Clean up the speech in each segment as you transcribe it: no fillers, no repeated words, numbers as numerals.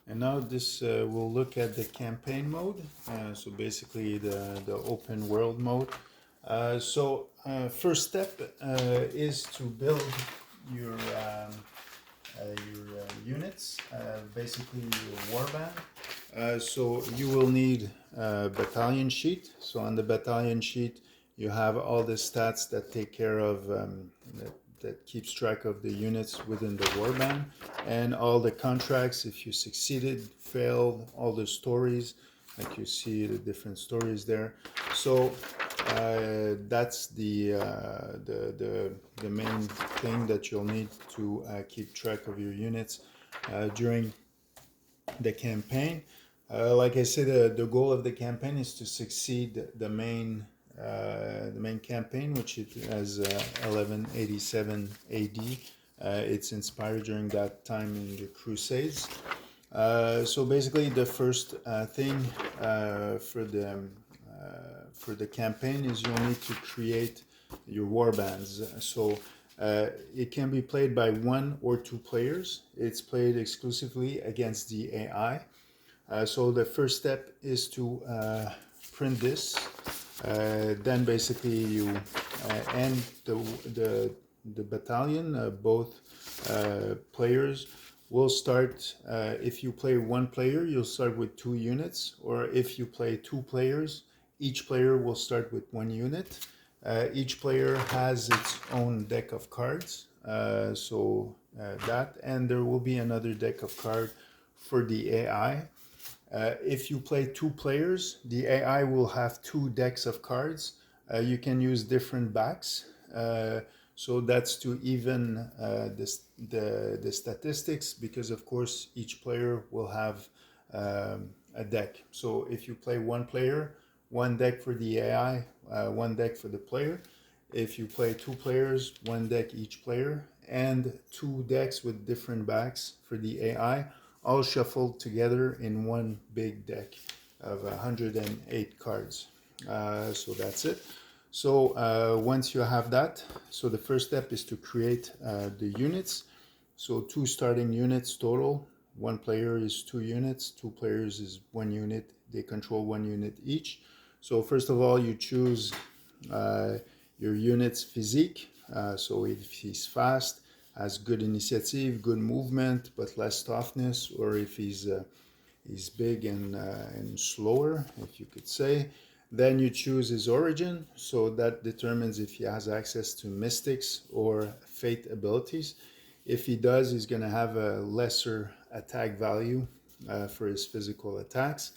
And now this we'll look at the campaign mode. So basically the open world mode. First step is to build your units, basically your warband. So you will need a battalion sheet. So on the battalion sheet, you have all the stats that take care of that keeps track of the units within the warband, and all the contracts if you succeeded, failed, all the stories, like you see the different stories there. So that's the main thing that you'll need to keep track of your units during the campaign. Like I said, the goal of the campaign is to succeed the main campaign, which it has 1187 AD. It's inspired during that time in the Crusades. So basically, the first thing for the campaign is you'll need to create your warbands. So it can be played by 1 or 2 players. It's played exclusively against the AI. So the first step is to print this. Then basically you and the battalion, both players will start. If you play 1 player, you'll start with 2 units, or if you play 2 players, each player will start with 1 unit. Each player has its own deck of cards, that, and there will be another deck of cards for the AI. If you play 2 players, the AI will have 2 decks of cards. You can use different backs. So that's to even the statistics, because of course each player will have a deck. So if you play 1 player, 1 deck for the AI, 1 deck for the player. If you play 2 players, 1 deck each player, and 2 decks with different backs for the AI, all shuffled together in 1 big deck of 108 cards. So that's it. So once you have that, so the first step is to create the units. So 2 starting units total. 1 player is 2 units, 2 players is 1 unit. They control 1 unit each. So first of all, you choose your unit's physique. So if he's fast, has good initiative, good movement, but less toughness, or if he's big and slower, if you could say. Then you choose his origin, so that determines if he has access to mystics or fate abilities. If he does, he's going to have a lesser attack value for his physical attacks.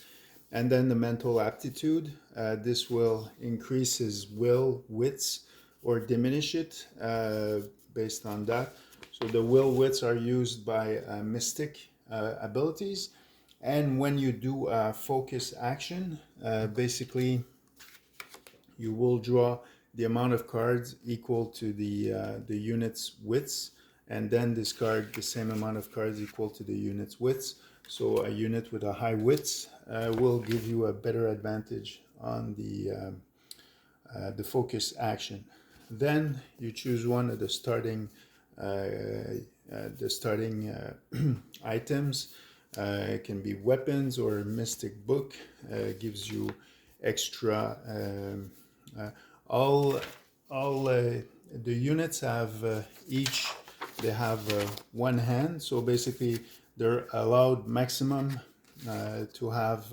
And then the mental aptitude, this will increase his will wits or diminish it based on that. So the will wits are used by mystic abilities. And when you do a focus action, basically you will draw the amount of cards equal to the unit's widths, and then discard the same amount of cards equal to the unit's widths. So a unit with a high width will give you a better advantage on the focus action. Then you choose one of the starting items. It can be weapons, or mystic book gives you extra. All the units have each they have 1 hand. So basically they're allowed maximum to have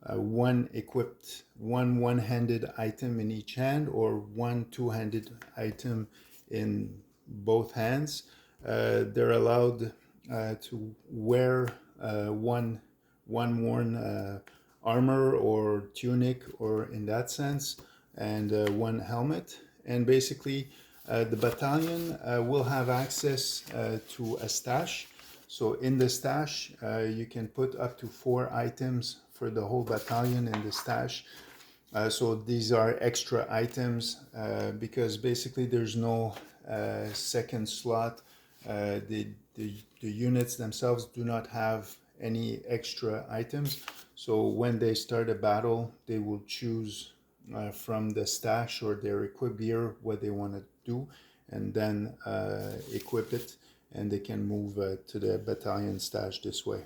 1 equipped, one-handed item in each hand, or 1 two-handed item in both hands. They're allowed to wear one worn armor or tunic, or in that sense, and 1 helmet. And basically the battalion will have access to a stash. So in the stash you can put up to 4 items for the whole battalion in the stash. So these are extra items because basically there's no second slot. The units themselves do not have any extra items. So when they start a battle, they will choose from the stash or their equip gear what they want to do, and then equip it, and they can move to the battalion stash this way.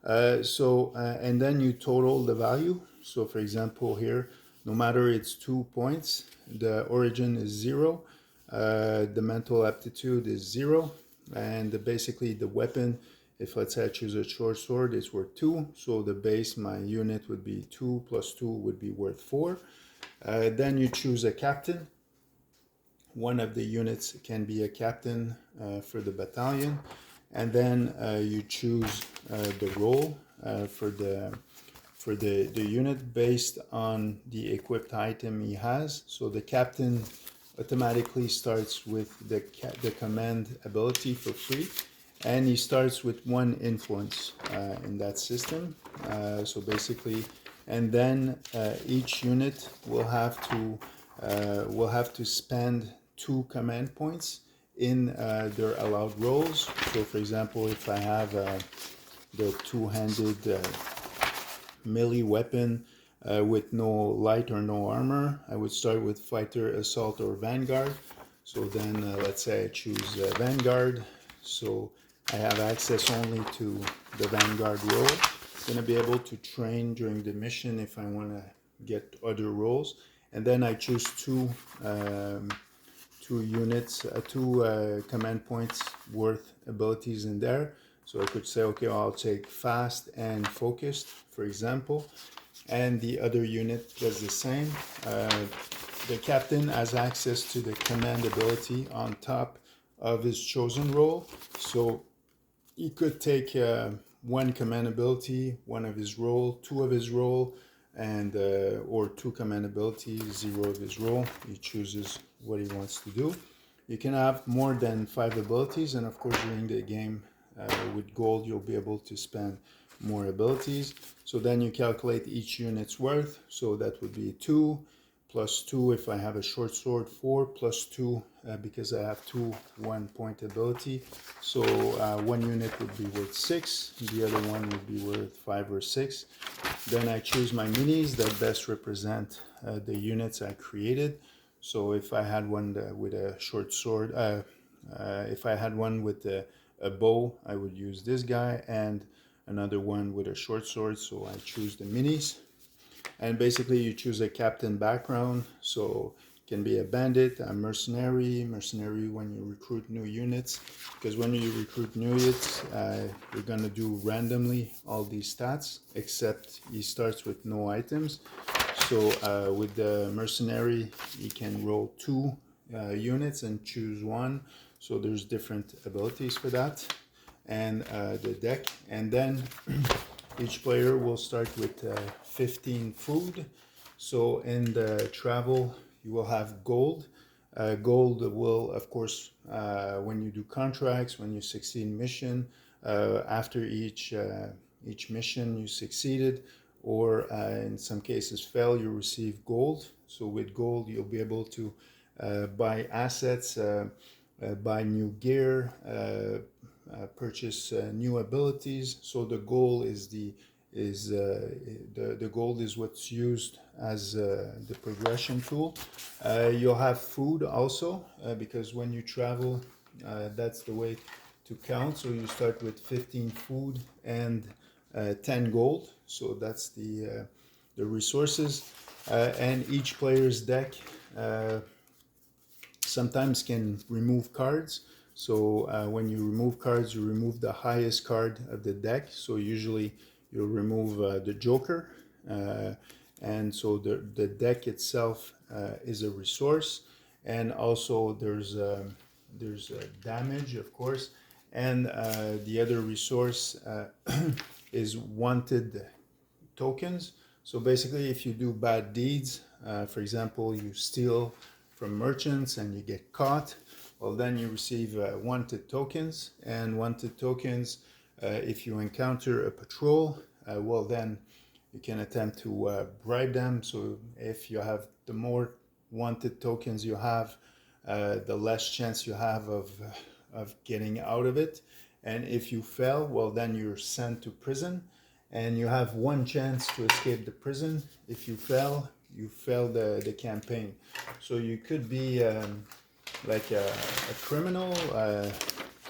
And then you total the value. So for example here, no matter it's 2 points, the origin is 0, the mental aptitude is 0, and basically the weapon, if let's say I choose a short sword, it's worth 2, so the base, my unit would be 2 plus 2 would be worth 4. Then you choose a captain. One of the units can be a captain for the battalion, and then you choose the role for the unit based on the equipped item he has. So the captain automatically starts with the command ability for free, and he starts with 1 influence in that system. So basically, and then each unit will have to spend 2 command points in their allowed roles. So for example, if I have the two-handed melee weapon with no light or no armor, I would start with fighter, assault, or vanguard. So then let's say I choose vanguard, so I have access only to the vanguard role. I'm going to be able to train during the mission if I want to get other roles, and then I choose two command points worth abilities in there. So I could say, okay, I'll take fast and focused, for example, and the other unit does the same. The captain has access to the command ability on top of his chosen role, so he could take 1 command ability, 1 of his role, 2 of his role, and or 2 command ability, 0 of his role. He chooses what he wants to do. You can have more than 5 abilities, and of course during the game with gold you'll be able to spend more abilities. So then you calculate each unit's worth, so that would be 2 plus 2 if I have a short sword, 4 plus 2 because I have 2 1-point ability. So 1 unit would be worth 6, the other one would be worth 5 or 6. Then I choose my minis that best represent the units I created. So if I had one with a short sword, if I had one with a bow, I would use this guy, and another one with a short sword, so I choose the minis. And basically you choose a captain background, so it can be a bandit, a mercenary when you recruit new units, because when you recruit new units, you're gonna do randomly all these stats, except he starts with no items. So with the mercenary, you can roll 2 units and choose 1. So there's different abilities for that, and the deck. And then each player will start with 15 food. So in the travel, you will have gold. Gold will, of course, when you do contracts, when you succeed mission, after each mission you succeeded, or in some cases fail, you receive gold. So with gold, you'll be able to buy assets, buy new gear, purchase new abilities. So the goal is the gold is what's used as the progression tool. You'll have food also, because when you travel, that's the way to count. So you start with 15 food and 10 gold. So that's the resources. And each player's deck sometimes can remove cards. So when you remove cards, you remove the highest card of the deck. So usually you'll remove the Joker. And so the deck itself is a resource. And also there's damage, of course. And the other resource is wanted tokens. So basically, if you do bad deeds, for example, you steal from merchants and you get caught, well, then you receive wanted tokens. And wanted tokens, if you encounter a patrol, well, then you can attempt to bribe them. So if you have, the more wanted tokens you have, the less chance you have of getting out of it. And if you fail, well, then you're sent to prison, and you have 1 chance to escape the prison. If you fail, you fail the campaign. So you could be like a criminal,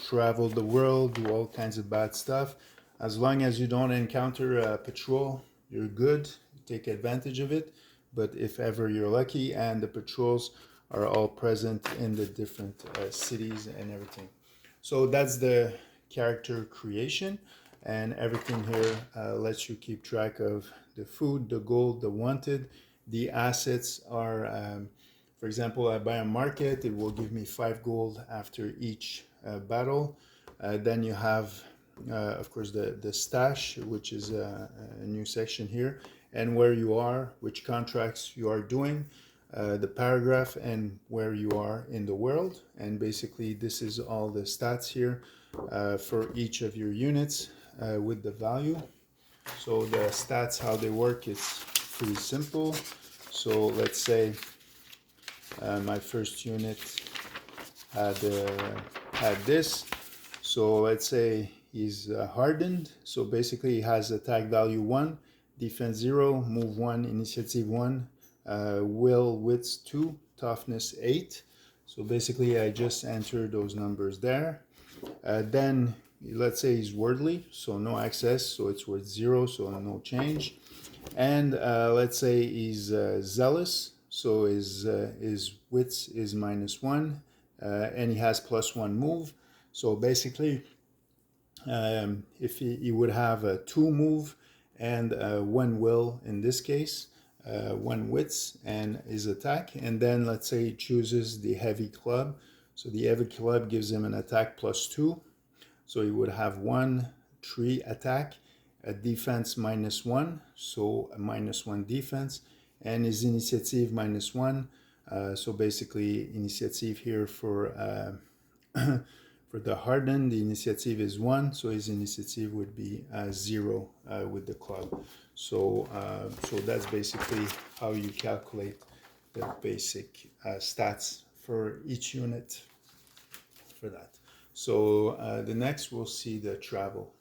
travel the world, do all kinds of bad stuff. As long as you don't encounter a patrol, you're good. Take advantage of it. But if ever you're lucky and the patrols are all present in the different cities and everything. So that's the character creation, and everything here lets you keep track of the food, the gold, the wanted. The assets are, for example, I buy a market, it will give me 5 gold after each battle. Then you have, of course, the stash, which is a new section here, and where you are, which contracts you are doing, the paragraph, and where you are in the world. And basically, this is all the stats here for each of your units with the value. So the stats, how they work, it's pretty simple. So let's say my first unit had this. So let's say he's hardened. So basically he has attack value 1, defense 0, move 1, initiative 1, will, wits 2, toughness 8. So basically I just enter those numbers there. Then let's say he's worldly, so no access, so it's worth 0, so no change. And let's say he's zealous, so his wits is -1, and he has +1 move. So basically, if he would have a 2 move and 1 will in this case, 1 wits and his attack, and then let's say he chooses the heavy club. So the heavy club gives him an attack +2. So he would have 1, 3 attack, a defense -1, so a -1 defense, and his initiative -1. So basically, initiative here for for the hardened, the initiative is 1, so his initiative would be 0 with the club. So so that's basically how you calculate the basic stats for each unit for that. So the next we'll see the travel.